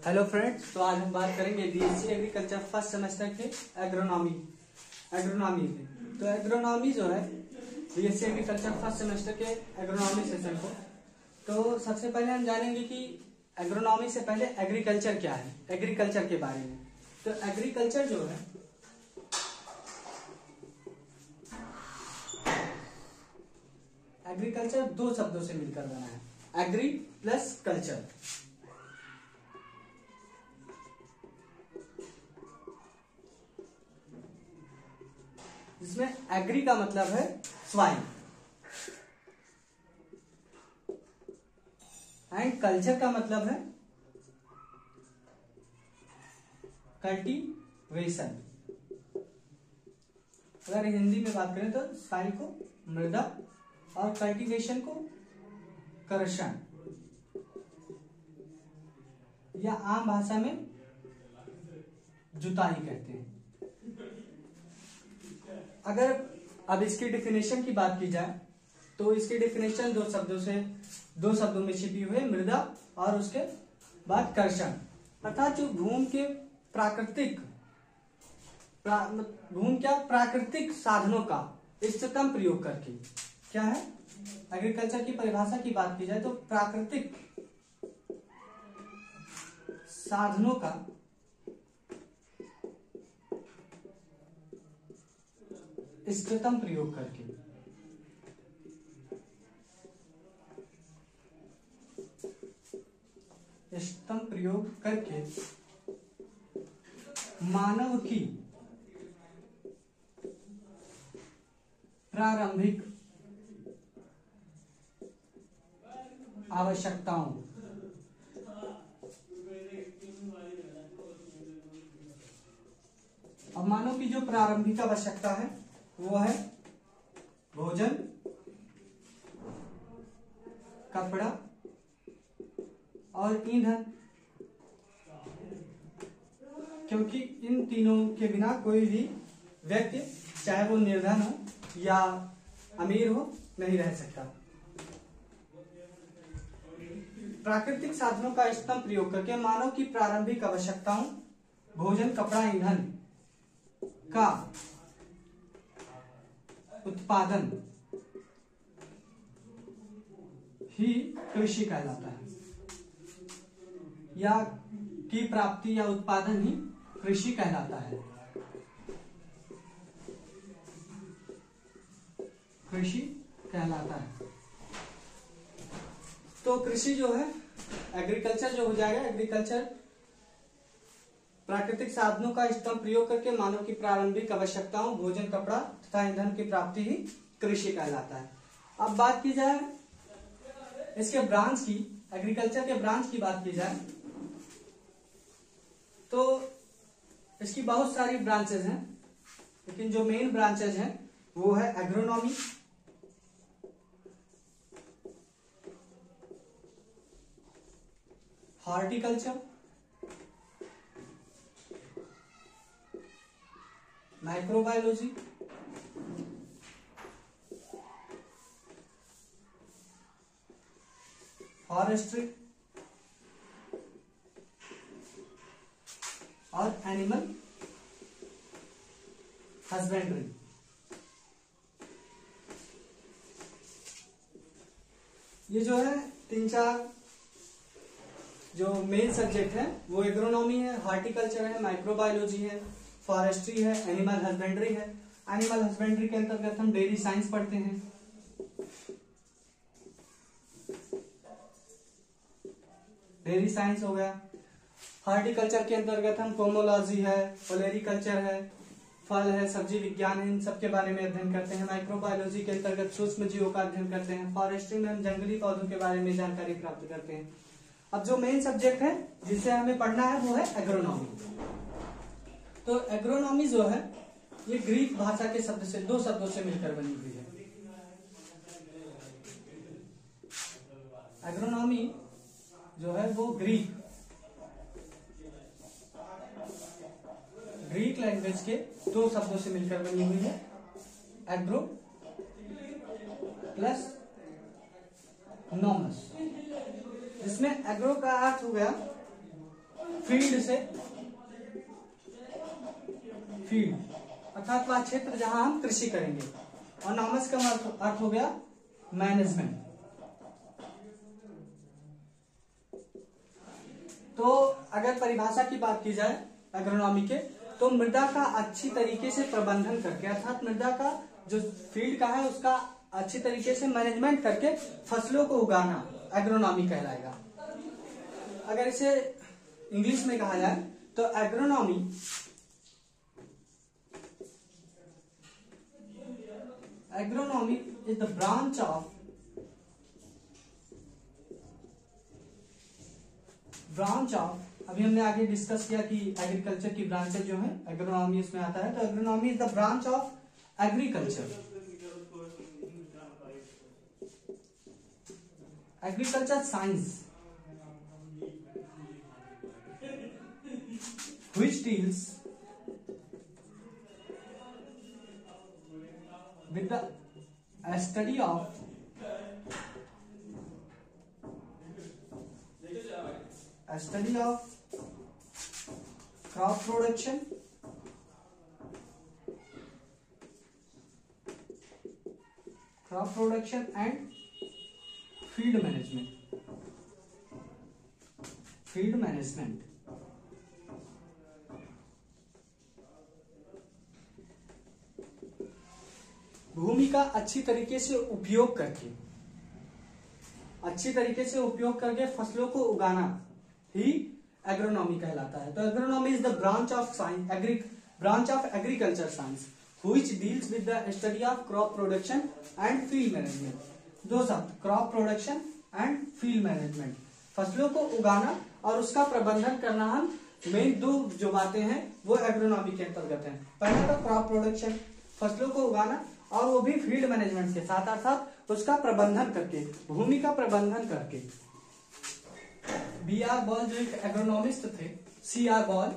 Hello friends, तो आज हम बात करेंगे बीएससी एग्रीकल्चर फर्स्ट सेमेस्टर के एग्रोनॉमी के। तो एग्रोनॉमी जो है बीएससी एग्रीकल्चर फर्स्ट सेमेस्टर के एग्रोनॉमी सेशन को, तो सबसे पहले हम जानेंगे कि एग्रोनॉमी से पहले एग्रीकल्चर क्या है, एग्रीकल्चर के बारे में। तो एग्रीकल्चर जो है एग्रीकल्चर दो शब्दों से मिलकर बना है, एग्री प्लस कल्चर। इसमें एग्री का मतलब है सॉइल एंड कल्चर का मतलब है कल्टीवेशन। अगर हिंदी में बात करें तो सॉइल को मृदा और कल्टीवेशन को कर्षण, या आम भाषा में जुताई कहते हैं। अगर अब इसकी डेफिनेशन की बात की जाए तो इसकी डेफिनेशन दो शब्दों में छिपी हुई है, मृदा और उसके बाद कर्षण, अर्थात जो भूमि के प्राकृतिक साधनों का इष्टतम प्रयोग करके। क्या है एग्रीकल्चर की परिभाषा की बात की जाए तो प्राकृतिक साधनों का इष्टतम प्रयोग करके। इष्टतम प्रयोग करके मानव की प्रारंभिक आवश्यकताओं अब मानव की जो प्रारंभिक आवश्यकता है वो है भोजन, कपड़ा और ईंधन, क्योंकि इन तीनों के बिना कोई भी व्यक्ति, चाहे वो निर्धन हो या अमीर हो, नहीं रह सकता। प्राकृतिक साधनों का इष्टतम प्रयोग करके मानव की प्रारंभिक आवश्यकताओं भोजन, कपड़ा, ईंधन का उत्पादन ही कृषि कहलाता है, या की प्राप्ति या उत्पादन ही कृषि कहलाता है। कृषि कहलाता है। तो कृषि जो है एग्रीकल्चर जो हो जाएगा, एग्रीकल्चर प्राकृतिक साधनों का इष्टतम प्रयोग करके मानव की प्रारंभिक आवश्यकताओं भोजन, कपड़ा तथा ईंधन की प्राप्ति ही कृषि कहलाता है। अब बात की जाए इसके ब्रांच की, एग्रीकल्चर के ब्रांच की बात की जाए तो इसकी बहुत सारी ब्रांचेज हैं, लेकिन जो मेन ब्रांचेज हैं वो है एग्रोनॉमी, हॉर्टिकल्चर, माइक्रोबायोलॉजी, फॉरेस्ट्री और एनिमल हस्बेंड्री। ये जो है तीन चार जो मेन सब्जेक्ट है वो एग्रोनॉमी है, हॉर्टिकल्चर है, माइक्रोबायोलॉजी है, फॉरेस्ट्री है, एनिमल हस्बेंड्री है। एनिमल हस्बेंड्री के अंतर्गत हम डेयरी साइंस पढ़ते हैं। डेयरी साइंस हो गया। हॉर्टिकल्चर के अंतर्गत हम पोमोलॉजी है, ओलेरिकल्चर है, फल है, सब्जी विज्ञान है, इन सब के बारे में अध्ययन करते हैं। माइक्रोबायोलॉजी के अंतर्गत सूक्ष्म जीवों का अध्ययन करते हैं। फॉरेस्ट्री में हम जंगली पौधों के बारे में जानकारी प्राप्त करते हैं। अब जो मेन सब्जेक्ट है जिसे हमें पढ़ना है वो है एग्रोनॉमी। तो एग्रोनॉमी जो है ये ग्रीक भाषा के दो शब्दों से मिलकर बनी हुई है। एग्रोनॉमी जो है वो ग्रीक लैंग्वेज के दो शब्दों से मिलकर बनी हुई है, एग्रो प्लस नॉमस। इसमें एग्रो का अर्थ हो गया फील्ड से फील्ड अर्थात वह क्षेत्र जहां हम कृषि करेंगे। ऑनोमस का अर्थ हो गया मैनेजमेंट। तो अगर परिभाषा की बात की जाए एग्रोनॉमी के, तो मृदा का अच्छी तरीके से प्रबंधन करके, अर्थात मृदा का जो फील्ड का है उसका अच्छी तरीके से मैनेजमेंट करके फसलों को उगाना एग्रोनॉमी कहलाएगा। अगर इसे इंग्लिश में कहा जाए तो agronomy is the branch of अभी हमने आगे डिस्कस किया कि एग्रीकल्चर की ब्रांचेस जो है एग्रोनॉमी इसमें आता है। तो agronomy is the branch of agriculture science which deals with the study of crop production and field management। भूमि का अच्छी तरीके से उपयोग करके फसलों को उगाना ही एग्रोनॉमी कहलाता है। तो agronomy is the branch of agriculture science which deals with the study of crop production and field management. दो शब्द, crop production and field management, फसलों को उगाना और उसका प्रबंधन करना, हम मेन दो जो बातें हैं वो एग्रोनॉमी के अंतर्गत हैं। पहला तो क्रॉप प्रोडक्शन, फसलों को उगाना, और वो भी फील्ड मैनेजमेंट के साथ, अर्थात उसका प्रबंधन करके, भूमि का प्रबंधन करके। B.R. बॉल जो एक एग्रोनॉमिस्ट थे, C.R. बॉल,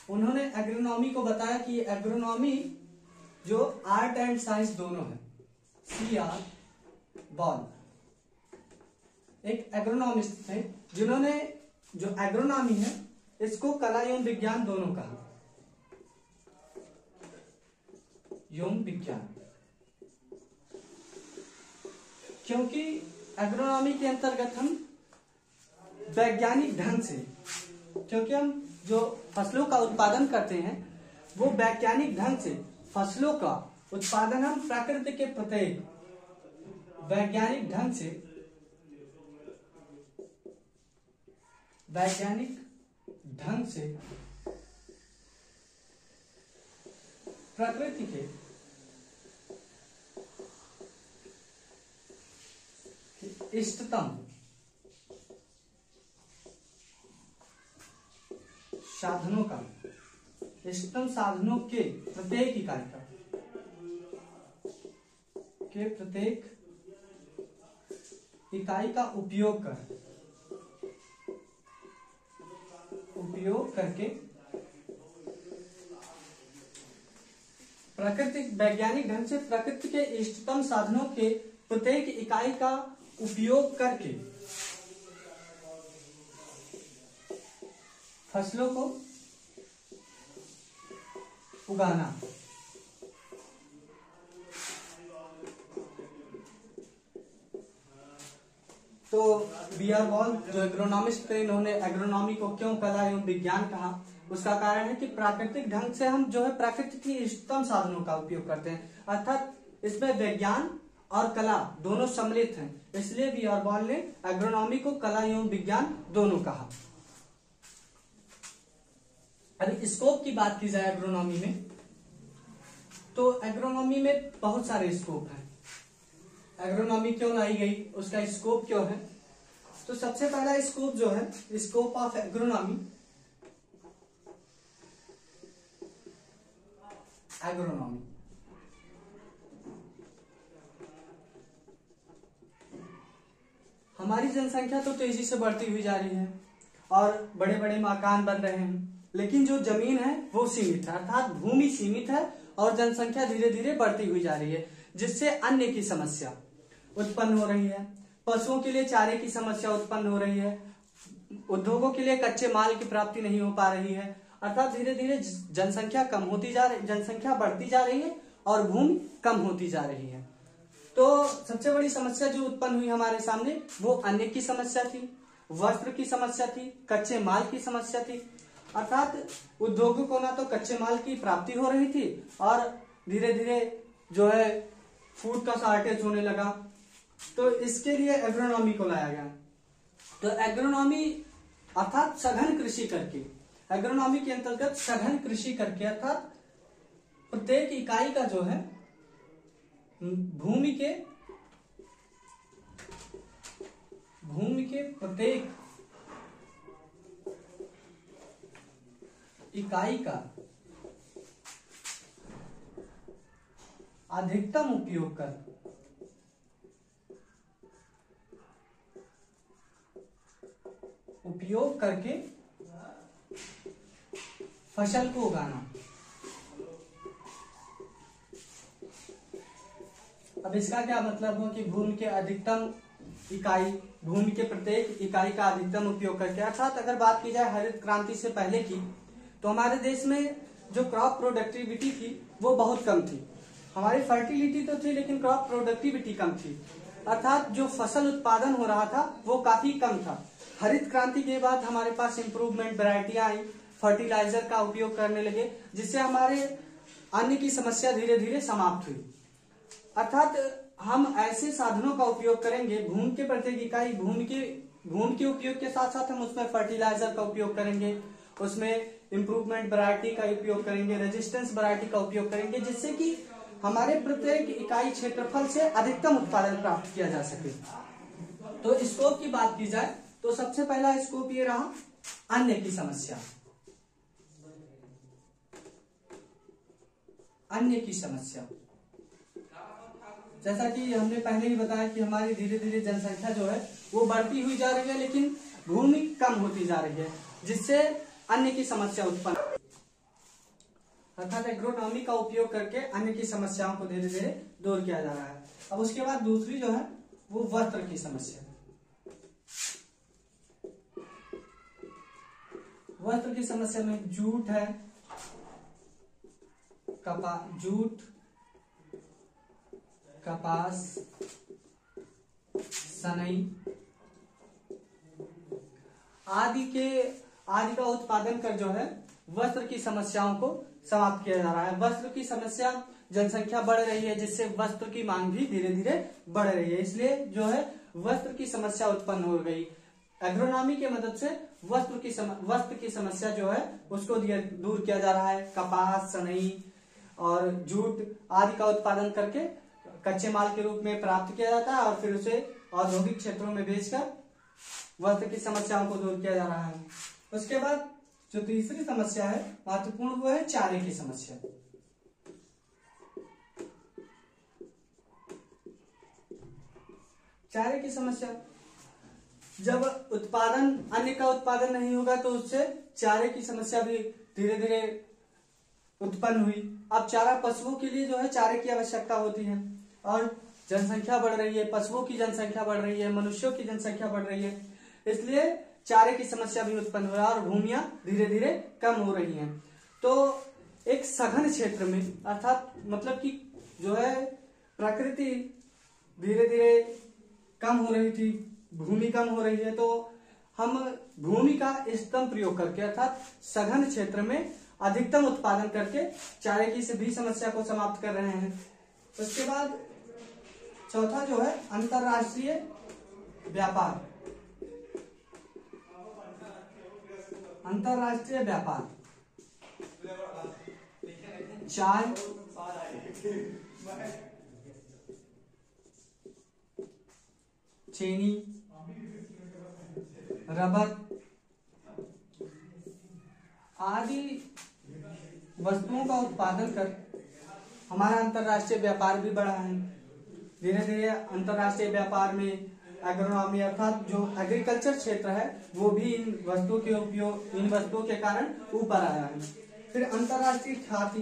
उन्होंने एग्रोनॉमी को बताया कि एग्रोनॉमी जो आर्ट एंड साइंस दोनों है। C.R. बॉल एक एग्रोनॉमिस्ट थे जिन्होंने जो एग्रोनॉमी है इसको कला एवं विज्ञान दोनों कहा, एवं विज्ञान, क्योंकि एग्रोनॉमी के अंतर्गत हम वैज्ञानिक ढंग से, क्योंकि हम जो फसलों का उत्पादन करते हैं वो वैज्ञानिक ढंग से फसलों का उत्पादन हम प्रकृति के प्रत्येक वैज्ञानिक ढंग से प्रकृति के इष्टतम साधनों के प्रत्येक इकाई का उपयोग करके वैज्ञानिक ढंग से प्रकृति के इष्टतम साधनों के प्रत्येक इकाई का उपयोग करके फसलों को उगाना। तो B.R. बॉल जो एग्रोनॉमिस्ट थे, इन्होंने एग्रोनॉमी को क्यों कला एवं विज्ञान कहा, उसका कारण है कि प्राकृतिक ढंग से हम जो है प्रकृति की इष्टतम साधनों का उपयोग करते हैं, अर्थात इसमें विज्ञान और कला दोनों सम्मिलित हैं, इसलिए B.R. बॉल ने एग्रोनॉमी को कला एवं विज्ञान दोनों कहा। अभी स्कोप की बात की जाए एग्रोनॉमी में, तो एग्रोनॉमी में बहुत सारे स्कोप हैं। एग्रोनॉमी क्यों लाई गई, उसका स्कोप क्यों है, तो सबसे पहला स्कोप जो है, स्कोप ऑफ एग्रोनॉमी, हमारी जनसंख्या तो तेजी से बढ़ती हुई जा रही है और बड़े बड़े मकान बन रहे हैं, लेकिन जो जमीन है वो सीमित है, अर्थात भूमि सीमित है और जनसंख्या धीरे धीरे बढ़ती हुई जा रही है, जिससे अन्न की समस्या उत्पन्न हो रही है, पशुओं के लिए चारे की समस्या उत्पन्न हो रही है, उद्योगों के लिए कच्चे माल की प्राप्ति नहीं हो पा रही है, अर्थात धीरे धीरे जनसंख्या कम होती जा रही, जनसंख्या बढ़ती जा रही है और भूमि कम होती जा रही है। तो सबसे बड़ी समस्या जो उत्पन्न हुई हमारे सामने वो अन्न की समस्या थी, वस्त्र की समस्या थी, कच्चे माल की समस्या थी। अर्थात उद्योगों को ना तो कच्चे माल की प्राप्ति हो रही थी और धीरे धीरे जो है फूड का शॉर्टेज होने लगा। तो इसके लिए एग्रोनॉमी को लाया गया। तो एग्रोनॉमी अर्थात सघन कृषि करके, एग्रोनॉमी के अंतर्गत सघन कृषि करके अर्थात प्रत्येक इकाई का जो है भूमि के प्रत्येक इकाई का अधिकतम उपयोग करके फसल को उगाना। अब इसका क्या मतलब हो कि भूमि के अधिकतम इकाई, भूमि के प्रत्येक इकाई का अधिकतम उपयोग करके, अर्थात अगर बात की जाए हरित क्रांति से पहले की, तो हमारे देश में जो क्रॉप प्रोडक्टिविटी थी वो बहुत कम थी। हमारी फर्टिलिटी तो थी लेकिन क्रॉप प्रोडक्टिविटी कम थी, अर्थात जो फसल उत्पादन हो रहा था वो काफी कम था। हरित क्रांति के बाद हमारे पास इंप्रूवमेंट वैरायटियां आई, फर्टिलाइजर का उपयोग करने लगे, जिससे हमारे अन्न की समस्या धीरे धीरे समाप्त हुई। अर्थात हम ऐसे साधनों का उपयोग करेंगे, भूमि के प्रत्येक इकाई भूमि के उपयोग के साथ साथ हम उसमें फर्टिलाइजर का उपयोग करेंगे, उसमें इंप्रूवमेंट वैरायटी का उपयोग करेंगे, रेजिस्टेंस वैरायटी का उपयोग करेंगे, जिससे कि हमारे प्रत्येक इकाई क्षेत्रफल से अधिकतम उत्पादन प्राप्त किया जा सके। तो स्कोप की बात की जाए तो सबसे पहला स्कोप ये रहा अन्न की समस्या। अन्न की समस्या, जैसा कि हमने पहले ही बताया कि हमारी धीरे धीरे जनसंख्या जो है वो बढ़ती हुई जा रही है लेकिन भूमि कम होती जा रही है, जिससे अन्न की समस्या उत्पन्न, अर्थात एग्रोनॉमी का उपयोग करके अन्न की समस्याओं को धीरे धीरे दूर किया जा रहा है। अब उसके बाद दूसरी जो है वो वस्त्र की समस्या। वस्त्र की समस्या में जूट है, जूट, कपास, सनई आदि का उत्पादन कर जो है वस्त्र की समस्याओं को समाप्त किया जा रहा है। वस्त्र की समस्या, जनसंख्या बढ़ रही है जिससे वस्त्र की मांग भी धीरे धीरे बढ़ रही है, इसलिए जो है वस्त्र की समस्या उत्पन्न हो गई। एग्रोनॉमी के मदद से वस्त्र की समस्या जो है उसको दूर किया जा रहा है। कपास, सनई और जूट आदि का उत्पादन करके कच्चे माल के रूप में प्राप्त किया जाता है और फिर उसे औद्योगिक क्षेत्रों में बेचकर वस्त्र की समस्याओं को दूर किया जा रहा है। उसके बाद जो तीसरी समस्या है महत्वपूर्ण, वो है चारे की समस्या। चारे की समस्या, जब अन्न का उत्पादन नहीं होगा तो उससे चारे की समस्या भी धीरे धीरे उत्पन्न हुई। अब चारा पशुओं के लिए जो है चारे की आवश्यकता होती है और जनसंख्या बढ़ रही है, पशुओं की जनसंख्या बढ़ रही है, मनुष्यों की जनसंख्या बढ़ रही है, इसलिए चारे की समस्या भी उत्पन्न हो रहा है और भूमियां धीरे धीरे कम हो रही हैं। तो एक सघन क्षेत्र में, अर्थात मतलब कि जो है प्रकृति धीरे धीरे कम हो रही थी, भूमि कम हो रही है, तो हम भूमि का इष्टतम प्रयोग करके अर्थात सघन क्षेत्र में अधिकतम उत्पादन करके चारे की भी समस्या को समाप्त कर रहे हैं। उसके बाद चौथा जो है अंतरराष्ट्रीय व्यापार। अंतरराष्ट्रीय व्यापार, चाय, चीनी, रबर आदि वस्तुओं का उत्पादन कर हमारा अंतरराष्ट्रीय व्यापार भी बढ़ा है। धीरे धीरे अंतरराष्ट्रीय व्यापार में एग्रोनॉमी अर्थात जो एग्रीकल्चर क्षेत्र है वो भी इन वस्तुओं के कारण ऊपर आया है। फिर अंतरराष्ट्रीय ख्याति,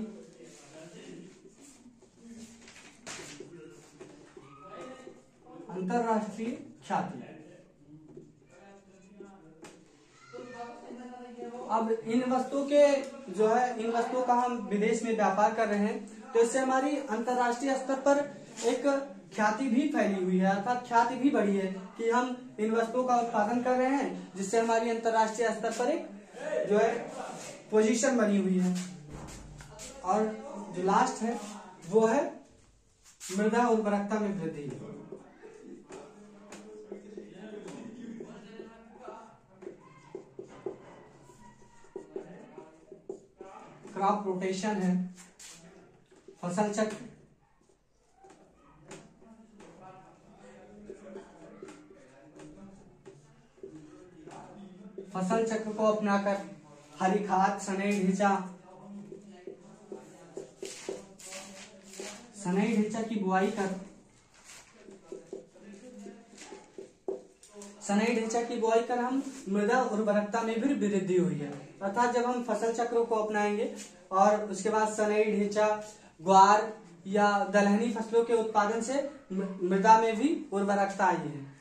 अंतरराष्ट्रीय ख्याति अब इन वस्तुओं के जो है इन वस्तुओं का हम विदेश में व्यापार कर रहे हैं, तो इससे हमारी अंतर्राष्ट्रीय स्तर पर एक ख्याति भी फैली हुई है, अर्थात ख्याति भी बढ़ी है कि हम इन वस्तुओं का उत्पादन कर रहे हैं, जिससे हमारी अंतर्राष्ट्रीय स्तर पर एक जो है पोजीशन बनी हुई है। और जो लास्ट है वो है मृदा उर्वरकता में वृद्धि। क्रॉप रोटेशन है, फसल चक्र, फसल चक्र को अपनाकर हरी खाद, सनई ढींचा की बुआई कर हम मृदा उर्वरकता में भी वृद्धि हुई है। अर्थात जब हम फसल चक्र को अपनाएंगे और उसके बाद सनई ढींचा, ग्वार या दलहनी फसलों के उत्पादन से मृदा में भी उर्वरकता आई है।